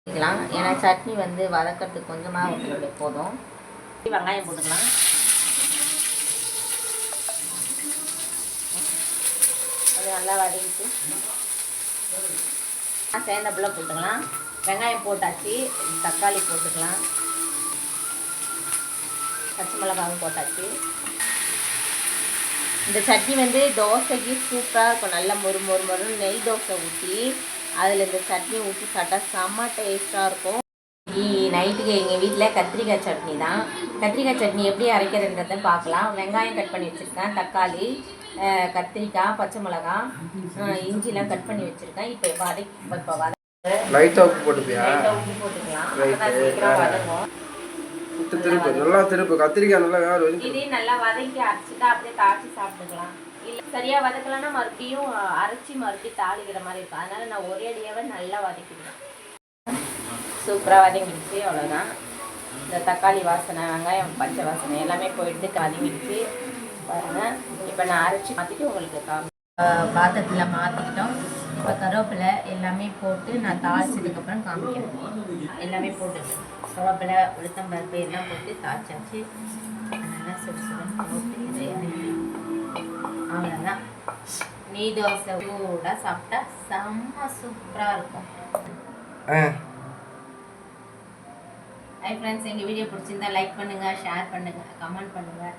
ஏன்னா சட்னி வந்து வதக்கிறதுக்கு கொஞ்சமாக ஊற்றினது போதும். வெங்காயம் போட்டுக்கலாம். அது நல்லா வதக்கிட்டு சேர்ந்தப்புல போட்டுக்கலாம். வெங்காயம் போட்டாச்சு, தக்காளி போட்டுக்கலாம், பச்சை மிளகாவும் போட்டாச்சு. இந்த சட்னி வந்து தோசைக்கு சூப்பராக இருக்கும். நல்லா மொறு நெய் தோசை ஊற்றி அதில் இந்த சட்னி ஊற்றி சாப்பிட்டா செம்ம டேஸ்ட்டாக இருக்கும். நைட்டுக்கு எங்கள் வீட்டில் கத்திரிக்காய் சட்னி தான். கத்திரிக்காய் சட்னி எப்படி அரைக்கிறதுன்றதை பார்க்கலாம். வெங்காயம் கட் பண்ணி வச்சுருக்கேன், தக்காளி, கத்திரிக்காய், பச்சை மிளகா, இஞ்சிலாம் கட் பண்ணி வச்சுருக்கேன். இப்போ லைட்டாக உப்பு போட்டுப்பியா? உப்பு போட்டுக்கலாம், சீக்கிரம் வதங்கும். நல்லா திருப்பு, கத்திரிக்காய் நல்லா வேறு இதே நல்லா வதக்கி அரைச்சிட்டா அப்படியே தாளிச்சு சாப்பிட்டுக்கலாம். இல்லை சரியாக வதக்கலாம்னா மறுபடியும் அரைச்சி மறுபடியும் தாளிக்கிற மாதிரி இருக்கும். அதனால் நான் ஒரே அடியாவே நல்லா வதக்கிடுவேன். சூப்பராக வதங்கிடுச்சு. அவ்வளோதான். இந்த தக்காளி வாசனை, வெங்காயம் பச்சை வாசனை எல்லாமே போயிட்டு வதங்கிடுச்சு பாருங்கள். இப்போ நான் அரைச்சி மாற்றிட்டு உங்களுக்கு பாத்திரத்தில் மாற்றிக்கிட்டோம். இப்போ கருவேப்பிலை எல்லாமே போட்டு நான் தாளிச்சதுக்கப்புறம் காமிக்கிறேன். எல்லாமே போட்டு கருவேப்பிலை, உளுத்தம்பருப்பு எல்லாம் போட்டு தாளிச்சாச்சு. நல்லா சுடுசுடன் போட்டு அவ்வளோதான். நெய் தோசை கூட சாப்பிட்டா செம்ம சூப்பராக இருக்கும். ஹை ஃப்ரெண்ட்ஸ், எங்கள் வீடியோ பிடிச்சிருந்தா லைக் பண்ணுங்கள், ஷேர் பண்ணுங்கள், கமெண்ட் பண்ணுங்கள்.